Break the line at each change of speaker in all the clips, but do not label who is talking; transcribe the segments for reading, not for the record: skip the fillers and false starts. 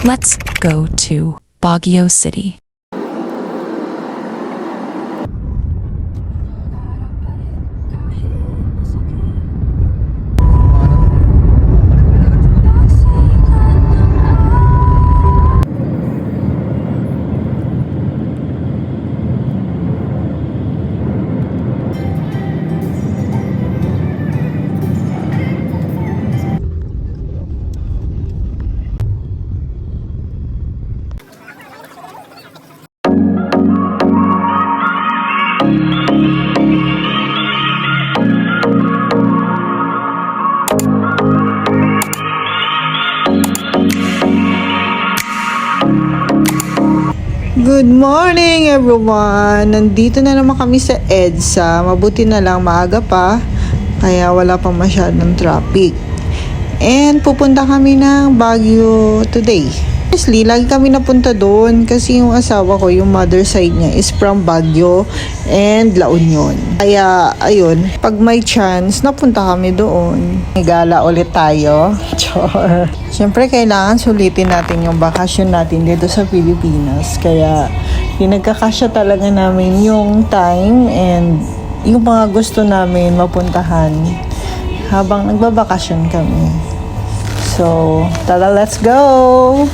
Let's go to Baguio City.
Good morning everyone! Nandito na naman kami sa EDSA. Mabuti na lang maaga pa, kaya wala pa masyadong traffic. And pupunta kami ng Baguio today. Honestly, lagi kami napunta doon kasi yung asawa ko, yung mother side niya is from Baguio and La Union. Kaya ayun, pag may chance, napunta kami doon. Gala ulit tayo. Chor. Siyempre, kailangan sulitin natin yung bakasyon natin dito sa Pilipinas. Kaya pinagkakasya talaga namin yung time and yung mga gusto namin mapuntahan habang nagbabakasyon kami. So, tara, let's go!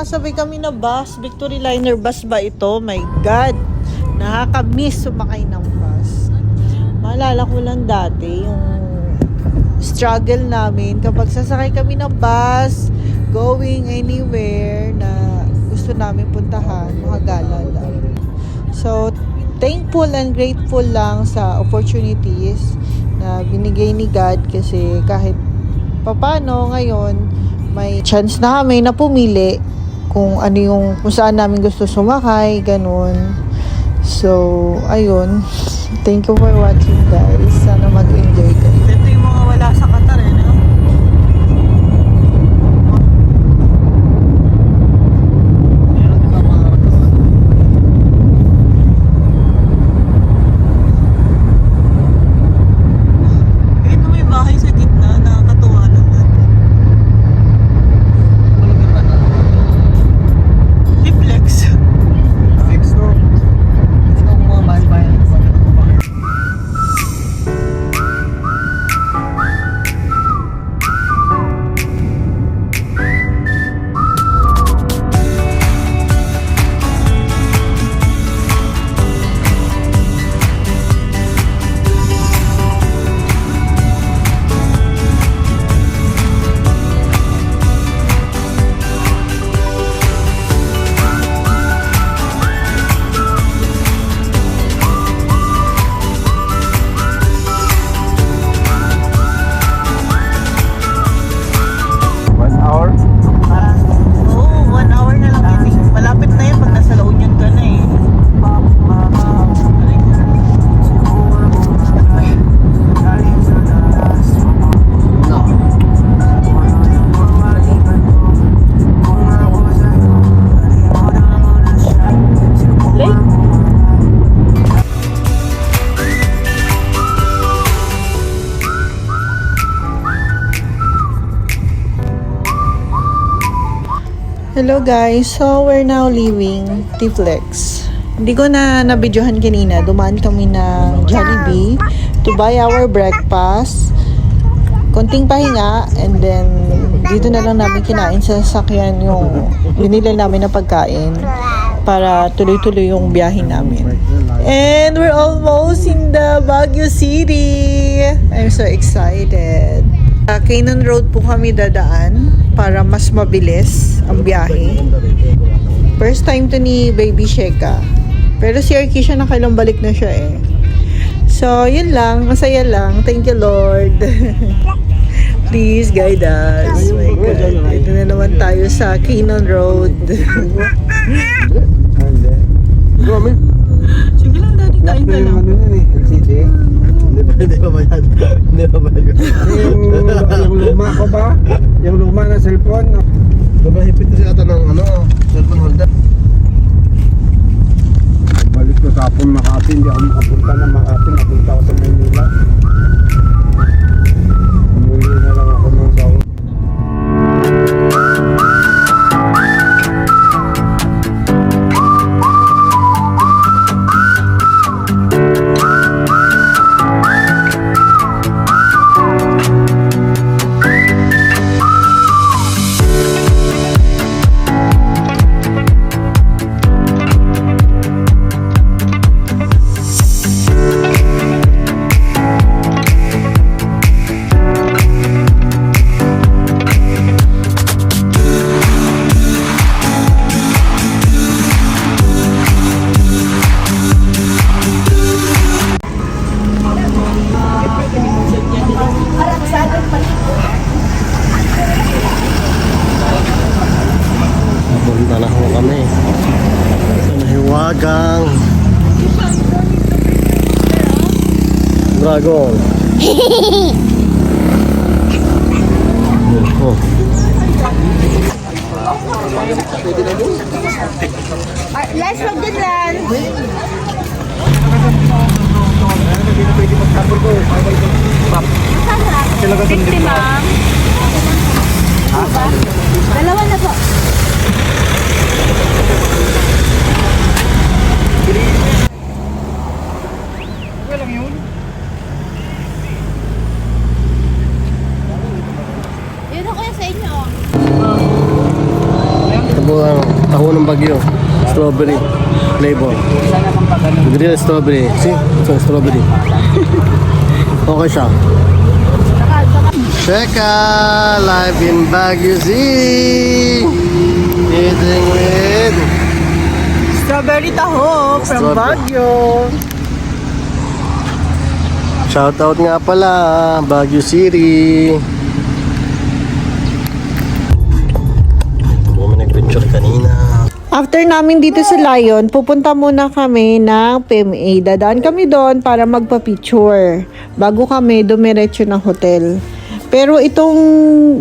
Nakasabay kami na bus, Victory Liner bus ba ito? My God, nakaka-miss sumakay ng bus. Maalala ko lang dati yung struggle namin kapag sasakay kami ng bus, going anywhere na gusto namin puntahan, makagala lang. So, thankful and grateful lang sa opportunities na binigay ni God kasi kahit papano ngayon, may chance na kami na pumili kung ano yung kung saan namin gusto sumakay, ganun. So, ayun. Thank you for watching, guys. Sana mag-enjoy kayo. Ito yung mga wala sa Qatar, eh, no? Ito may bahay sa gitna, nakakatuwa lang. Hello guys, so we're now leaving Tiflex. Hindi ko na nabidyohan kanina, dumaan kami ng Jollibee to buy our breakfast, konting pahinga, and then dito na lang namin kinain sa sasakyan yung binili namin na pagkain para tuloy-tuloy yung biyahe namin. And we're almost in the Baguio City! I'm so excited! Canaan Road po kami dadaan para mas mabilis ang biyahe. First time to ni Baby Sheka. Pero si Arkisha nakailang balik na siya eh. So, yun lang. Masaya lang. Thank you, Lord. Please guide us. My God. Ito na naman tayo sa Canaan Road. Sige lang, daddy. Kain ka lang.
Hindi pa bayad. Hindi pa bayad.
Yung luma ko ba? Yung luma na cellphone?
Babahipit kasi ata ng cellphone holder.
Balik ko sa hapon Makati, hindi ako makapunta ng Makati, napunta ako sa Manila. Umuwi na lang ako ng sahod.
Punta na ho kami sa Mahiwagang Dragon. Oh.
Last vlog din lang. Ma'am. Dalawa na po. Yun ako yung sa inyo.
Ito po ang taho ng Bagyo. Strawberry flavor. Grilled strawberry. See? Ito strawberry. Okay siya. Sheka! Live in Baguio City! Eating with
Strawberry taho from
Strawberry.
Baguio.
shoutout nga pala, Baguio City. Kami nag-picture kanina.
After namin dito sa Lion, pupunta muna kami ng PMA. Dadaan kami doon para magpa-picture bago kami dumiretso ng hotel. Pero itong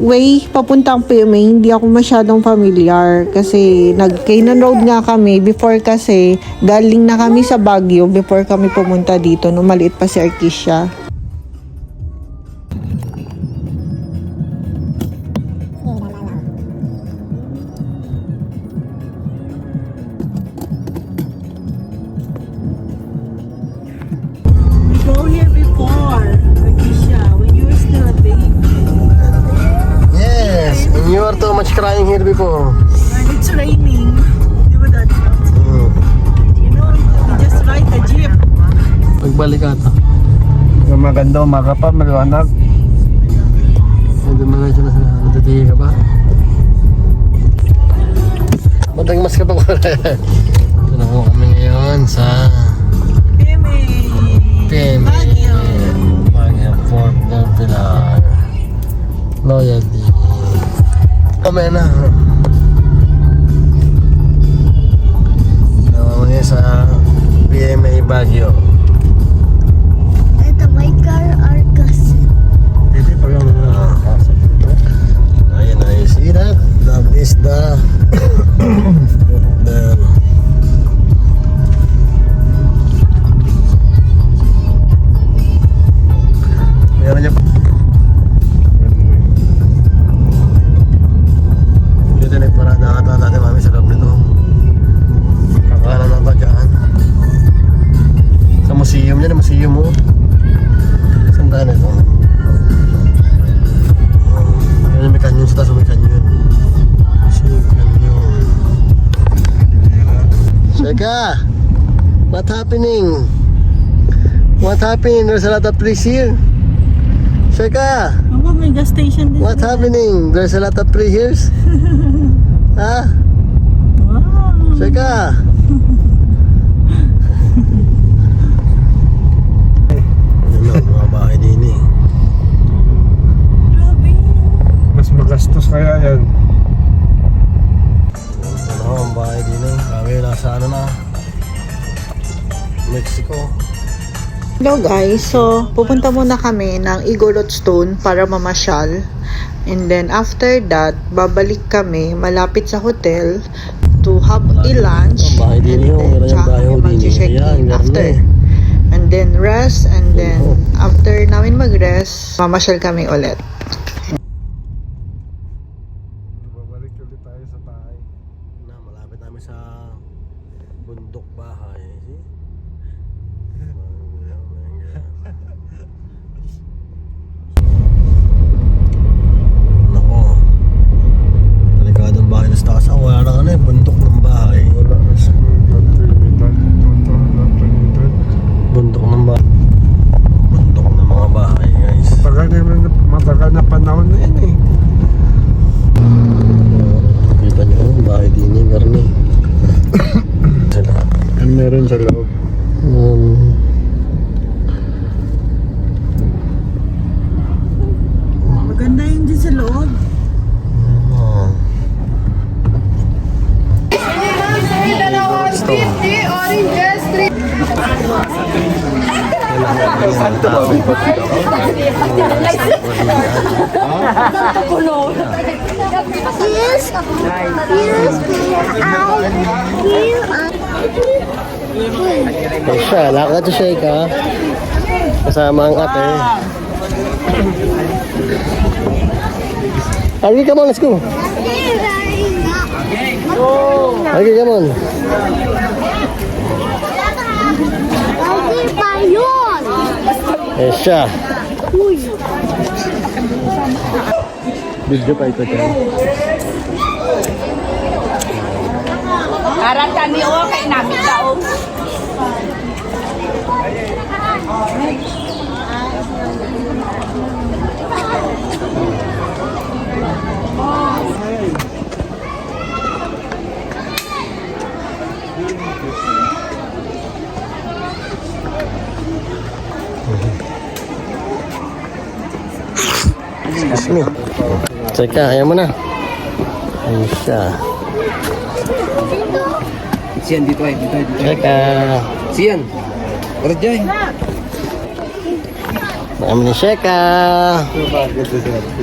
way papuntang PMA, hindi ako masyadong familiar kasi nag-Canaan Road nga kami before kasi galing na kami sa Baguio before kami pumunta dito nung maliit pa si Arkisha. Go here before, Arkisha, when you were still a baby.
Yes, and you are too much crying here before.
And it's raining. Di ba, Daddy? You know, we just ride a jeep.
Pagbalik ata.
Yung maganda umaga pa, maliwanag.
Hindi mo na siya na natitihi ka ba? Matagmas ka pa ko. Ito na po kami ngayon sa
PMA.
PMA Baguio Fort del Pilar Loyalty. Kami na. Naman ngayon sa PMA Baguio.
Ito, my car or cousin?
Hindi pa lang ayun na, you see that? That is the meron niya pa dito na yung parada ata natin Sheka, what happening? What happening? There's a lot of trees here. Sheka,
Aba, may gas station din.
what happening? There's a lot of trees here. Ha?
Wow.
Sheka. Ano, mga bahay din eh.
Grabe.
Mas magastos kaya yan.
Ano, ang bahay din eh. Kami nasa ano na, Mexico.
Hello guys, so pupunta muna kami ng Igorot Stone para mamasyal. And then after that, babalik kami malapit sa hotel to have a lunch.
Ang bahay din yun,
And then
yung bahay din
mag-check
yun. Ayan,
in
meron
after.
eh.
And then rest, and then after namin mag-rest, mamasyal kami ulit.
Babalik ulit tayo sa bahay.
Na, malapit namin sa bundok bahay. See? Nako. Delikadong bahay na sa taas. Wala na ano eh, bundok ng bahay.
Wala na school, not Trinidad. Toto, not Trinidad.
Bundok ng bahay. Bundok ng mga bahay, guys.
Matagal na panahon na yan eh.
Kita nyo, bahay din eh, meron eh. Sila.
Yan meron sa loob.
Maganda yun din sa loob.
ah. Siya, lakad si Sheikha. Kasama ang ate. Argy, come on, let's go. Argy, come on. Siya. Video pa ito dyan.
Parang kami o kay namin tao.
Excuse me. Teka, ayaw mo na. Ayun siya.
Sian dito ay, dito.
Teka.
Sian. Orjay.
Kami ni Sheikha.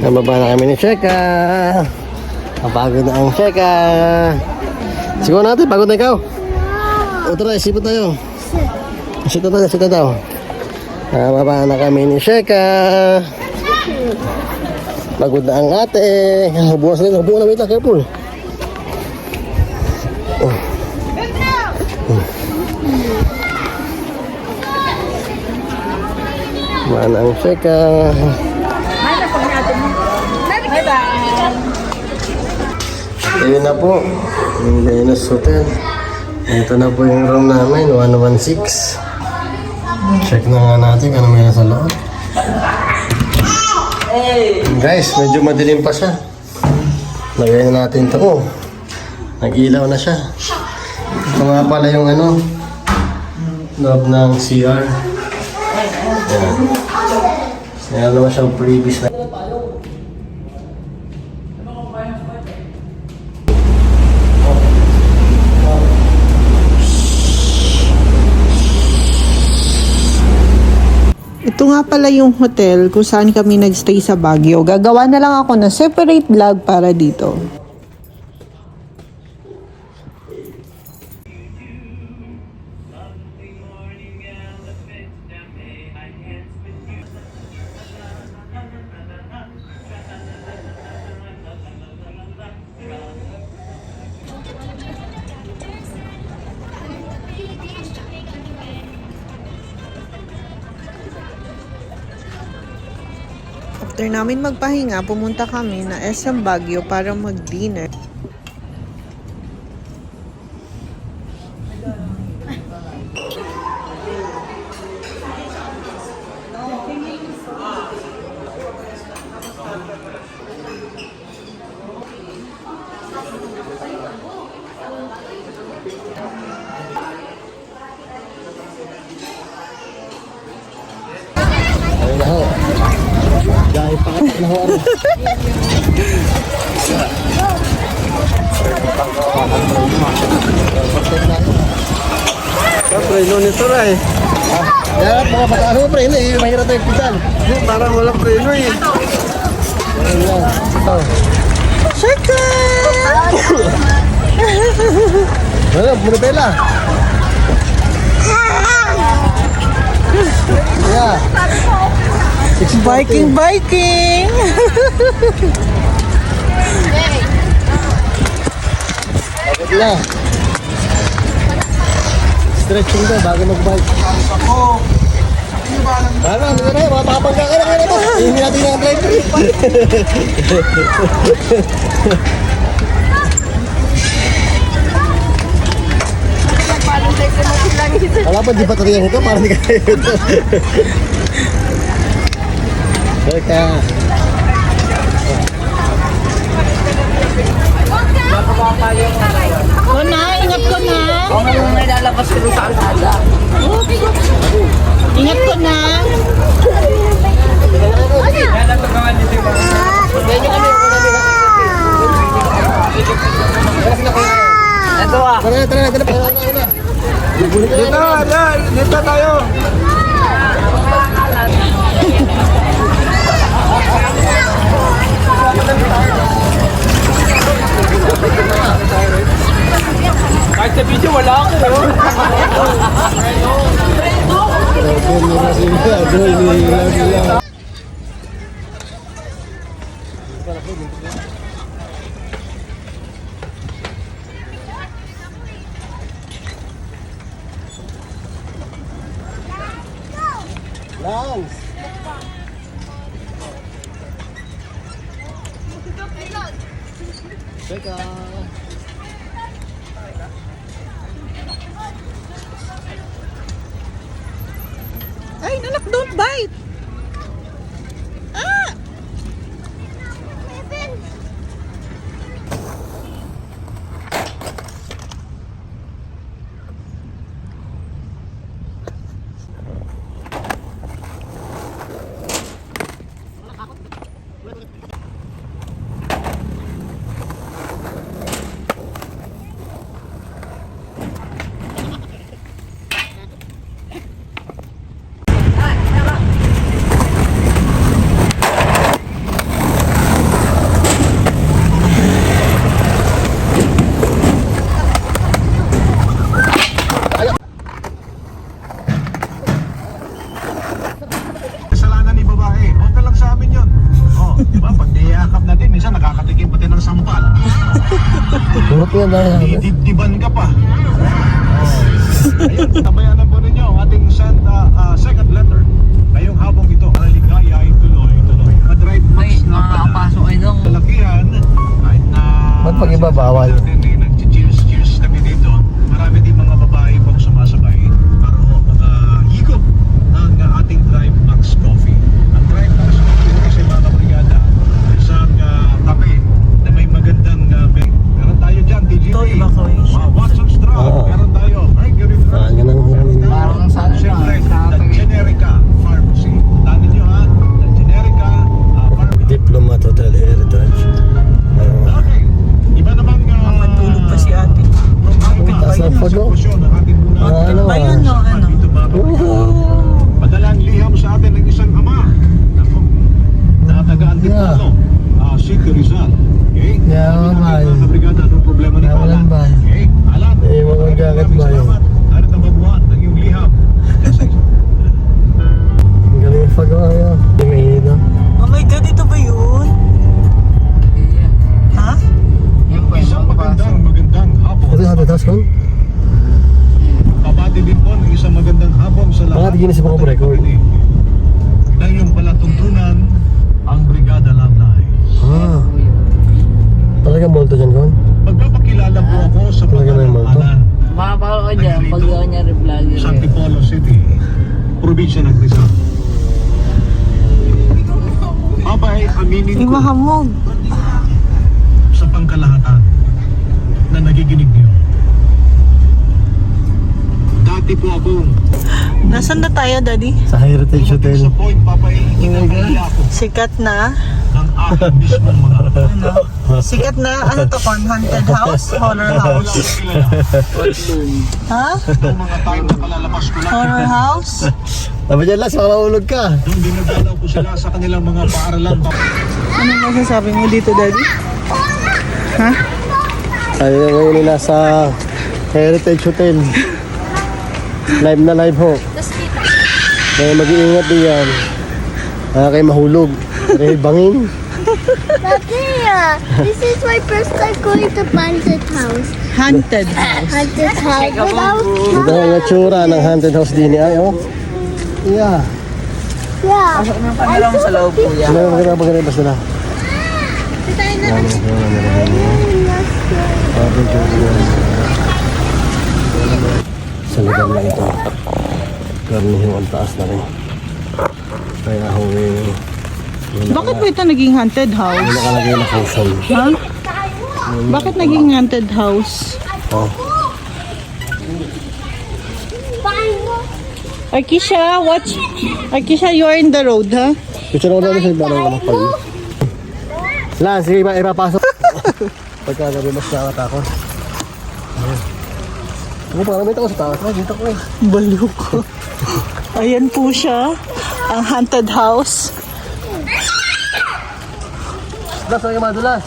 Nababa na kami ni Sheikha. Napagod na ang Sheikha. Siguro natin, pagod na ikaw. O tara, isipot tayo. Isipot tayo. Nababa na kami ni Sheikha. Pagod na ang ate. Bukas na ito. Bukas na, wait lang, careful. Mana ang Sheikha. Ayun na po, yung Venus Hotel. Ito na po yung room namin, 116. Check na nga natin kung ano meron sa loob. Guys, medyo madilim pa siya. Lagay na natin ito. Oh, nag-ilaw na siya. Ito nga pala yung ano, loob ng CR. Ayan. Ayan naman siyang previous na.
Ito nga pala yung hotel kung saan kami nagstay sa Baguio. Gagawa na lang ako ng separate vlog para dito. After namin magpahinga, pumunta kami na SM Baguio para mag-dinner.
Gaya pa ka na ako.
Preno nito na eh.
Yan, mga bata. Ano pre? Hindi, mahirap tayo pisan.
Parang walang preno eh.
Ano, Monobela? Yeah.
Biking!
Pagod na. Stretching daw bago mag-bike. Ano, ano na yun? Makapangga ka na kayo na to. Hindi natin yung driver. Wala pa, di baterya nito. Parang di kaya ito. Teka.
Ko na, ingat ko na.
Ako nang nilalabas ko sa kalsada.
Ingat ko na.
Ito ah.
Tara, tara, tara.
Dito tayo.
Kahit sa video wala ako.
Lance. Teka.
Ay, nanak, don't bite.
Kasalanan ni babae. Okay lang sa amin yun. Oh, di ba? Pag niyakap natin, minsan nakakatikim pati ng sampal.
Turot yan dahil sa akin.
Didibdiban ka pa. Oh. Ayun, tabayanan po ninyo ang ating second letter. Ngayong habang ito, naligaya ay tuloy-tuloy. Madrive
May
max na pala.
makakapasok ay nung
Lalakihan, kahit na...
Ba't pag iba bawal?
Nag-cheers kami dito. Marami din mga babae pong sumasabay para makahigop ng ating Drive Max Coffee. Ang Drive Max Coffee kasi mga kabrigada, isang kape na may magandang meron tayo dyan, TGP. Watson's Drop.
Oo.
Meron tayo, Mercury Drop.
Ah, yan ang
parang sa
Siyempre, the Generica Pharmacy. Tandaan nyo ha, the Generica Pharmacy.
Diplomat Hotel Heritage.
Okay. Iba namang
Matulog pa si ate.
Taas ng pag-o. Ano?
Ayun, no, ano.
Madalang liham sa atin ng isang ama na taga-Antipolo, City Rizal. Okay?
Yeah,
Sabi natin,
man.
mga kabrigada, anong problema ni
Yeah,
Alan?
walang bahay.
Okay? Alan,
Eh, mga
maraming
jacket ba yun?
salamat. Narito ang mabuhat ng iyong liham.
Ang galing yung pag-o. Hindi may hino.
Oh my God, ito ba yun? Ha?
Isang magandang hapon.
Ito yung happy task ko?
Pabati din po ng isang magandang hapon sa lahat.
Bakit ginis mo ko record?
Na iyong palatuntunan ang Brigada Lamnay.
Ah. Talagang multo dyan, Kon?
Magpapakilala po ako sa
Talaga may multo?
pangalan
makapalo ko dyan pag yun niya vlogger.
sa Antipolo City, probinsya ng Rizal. Abay, aminin
Yung
ko
mahamog.
sa pangkalahatan na nagiginig niyo. Dati po akong
Nasaan na tayo, Daddy?
Sa Heritage Hotel.
Sa point, papaiitin na ako
Sikat na.
ng aking mismong mga
Sikat na, ano to, haunted house? Horror house? Ha?
Noong mga time na kalalabas ko lang,
Horror house?
Dapat dyan lang, baka mahulog ka.
nung dinadalaw ko sila sa kanilang mga paaralan.
Ano masasabi mo dito, Daddy? Ha?
Tayo na ngayon ay nasa Heritage Hotel. Live na live ho. Kaya mag-iingat din yan. Kayo mahulog. Kaya bangin.
Tatia, this is my first time going to haunted house.
Haunted house.
Haunted house. Without
Ito ang natsura ng haunted house din ay oh. Yeah.
yeah.
Alam mo sa loob po yan.
Ano ang magandang basta na? Sa lugar lang ito. Karnihin ang taas na rin. Kaya ho
Bakit ba ito naging haunted house?
nakalagay na kusol.
Ha? Bakit naging haunted house?
Oh.
Arkisha, watch. Arkisha, you are in the road, ha?
Picture ko na sa ibalang ka magpag. Lan, sige ba ipapasok. Pagka narimas na ako. Ako parang may tako sa taas. Dito ko eh.
Baliw ko. Ayan po siya. Ang haunted house.
Las, huwag yung madulas.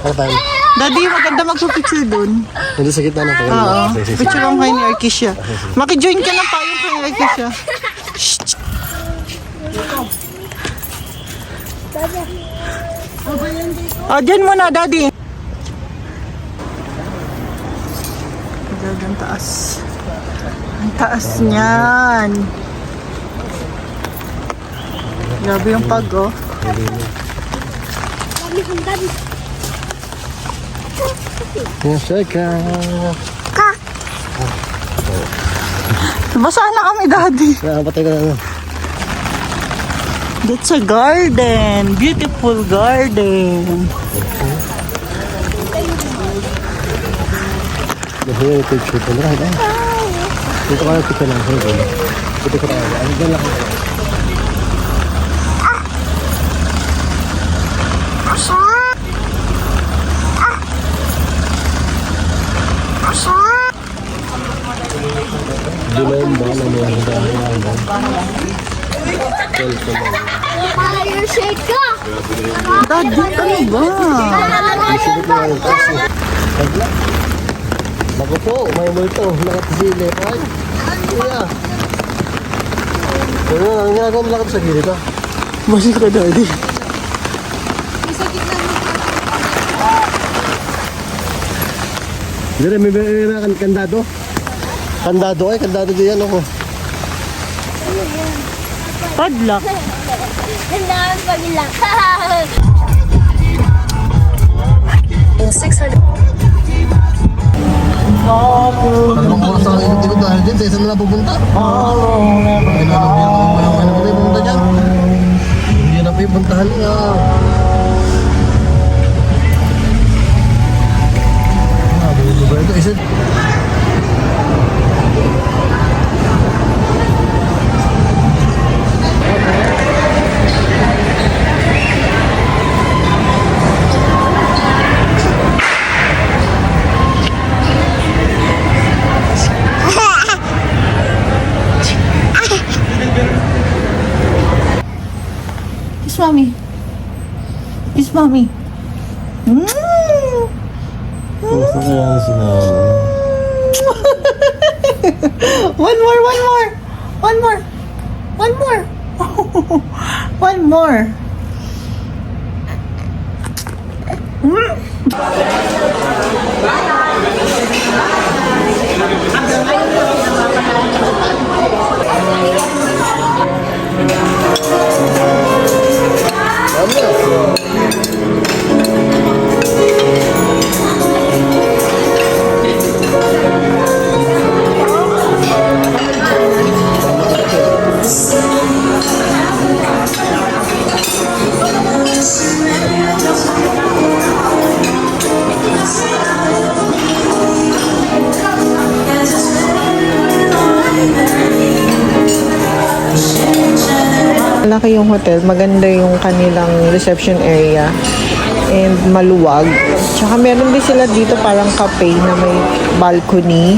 Ano tayo?
Daddy, maganda magpapicture dun.
Hindi sa gitna na tayo.
Oo.
Sige, sige.
Picture lang kayo ni Arkisha. Makijoin ka na payong kay Arkisha. Shh. O, dyan muna, Daddy. Ang taas. Ang taas niyan. Grabe yung pag, oh.
Yes, ka.
Basa na kami, Daddy.
Patay ka na.
That's a garden. Beautiful garden.
Dito yung picture ko. Dito ka na picture lang. Dito ka tayo. Ano dyan lang.
Fire shake ka!
Daddy, ano ba?
Naku po, may multo. Nakatisili. Ay, kuya. Ano nga, ang ginagawa mo lakad sa gilid ha?
Masih ka, Daddy.
Dire, may kandado. Kandado ay, kandado diyan ako.
Padlock.
Ang dami pagila.
In 600
Anong oras ang ikot-ikot dahil dyan? Sa isa na lang pupunta? Ano ba yung pupunta dyan? Hindi na pa yung puntahan niya. Ano ba ito? Isa?
Kiss mommy. Kiss mommy.
Gusto ko yan sila.
One more, one more. One more. One more. One more. Malaki yung hotel, maganda yung kanilang reception area and maluwag. Tsaka meron din sila dito parang cafe na may balcony.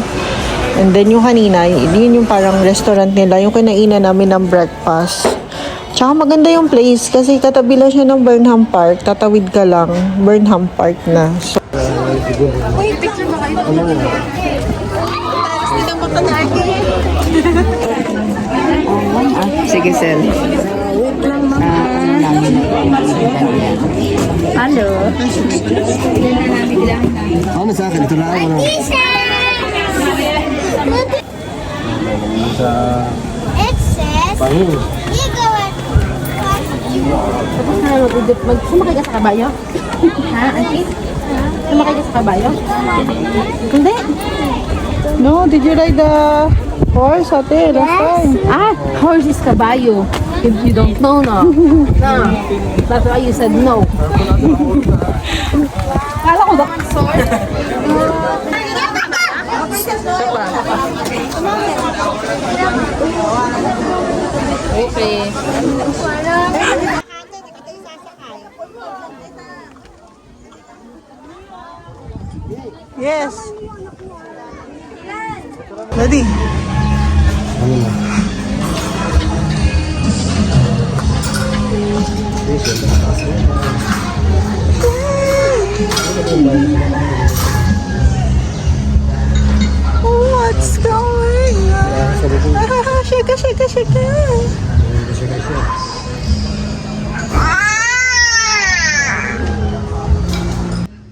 And then yung kanina, yun yung parang restaurant nila, yung kinainan namin ng breakfast. Tsaka maganda yung place kasi katabi lang siya ng Burnham Park. Tatawid ka lang, Burnham Park na. So,
Sige, Sel.
Hello.
Ano sa akin? Ito lang ano?
It says,
Pangin.
you go at
Sumakay ka sa kabayo? Ha, auntie? Sumakay ka sa kabayo? Hindi.
no, did you ride the horse, ate, last time?
Ah, horse is kabayo. If you don't know, no. No. That's why you said no. Kala ko dinosaur. Okay.
Yes. Ready? What's going on? Shake it, shake it, shake it.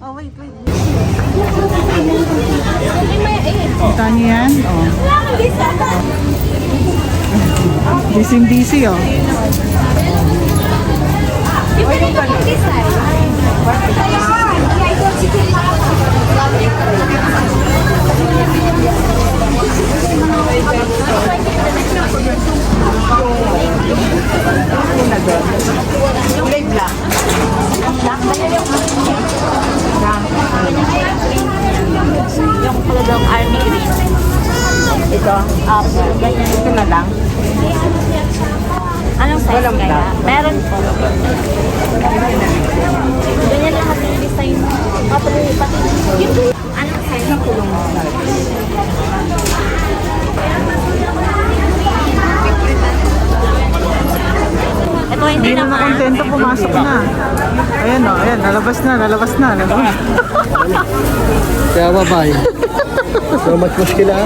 Oh, wait, wait. Kita niyo yan? Oh. Busy, oh.
Yung talagang army green. Ito. Ganyan. Ito na lang. Anong size kaya? Meron po. Ganyan lahat yung design. Pati yung anong size ng kulong mo? Ito hindi
Hindi na
naman.
kontento, pumasok na. Ayan o, ayan, nalabas na.
Kaya bye-bye. So much muskila.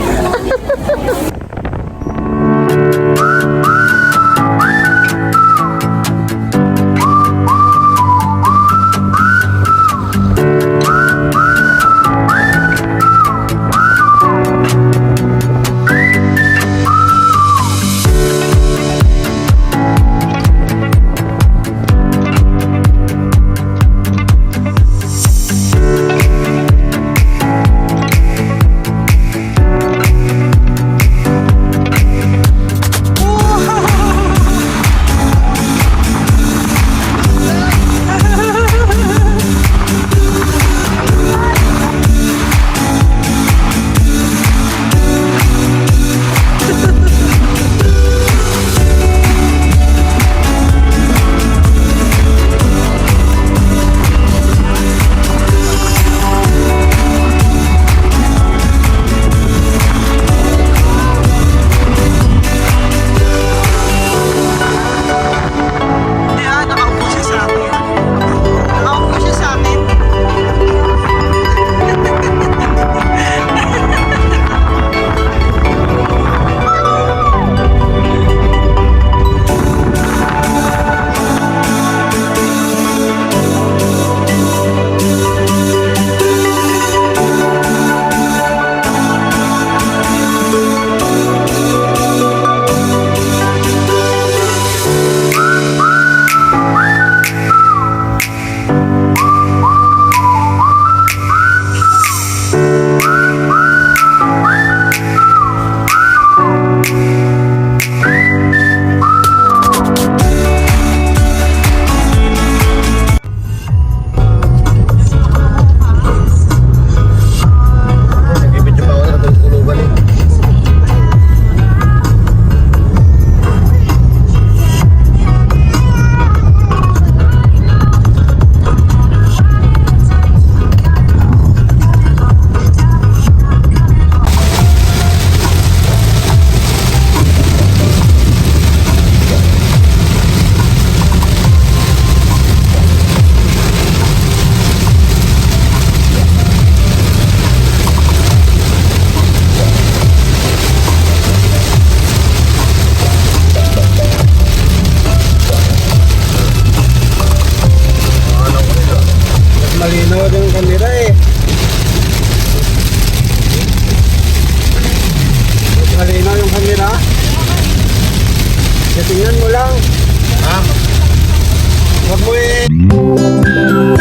mo lang. Ha? Huwag mo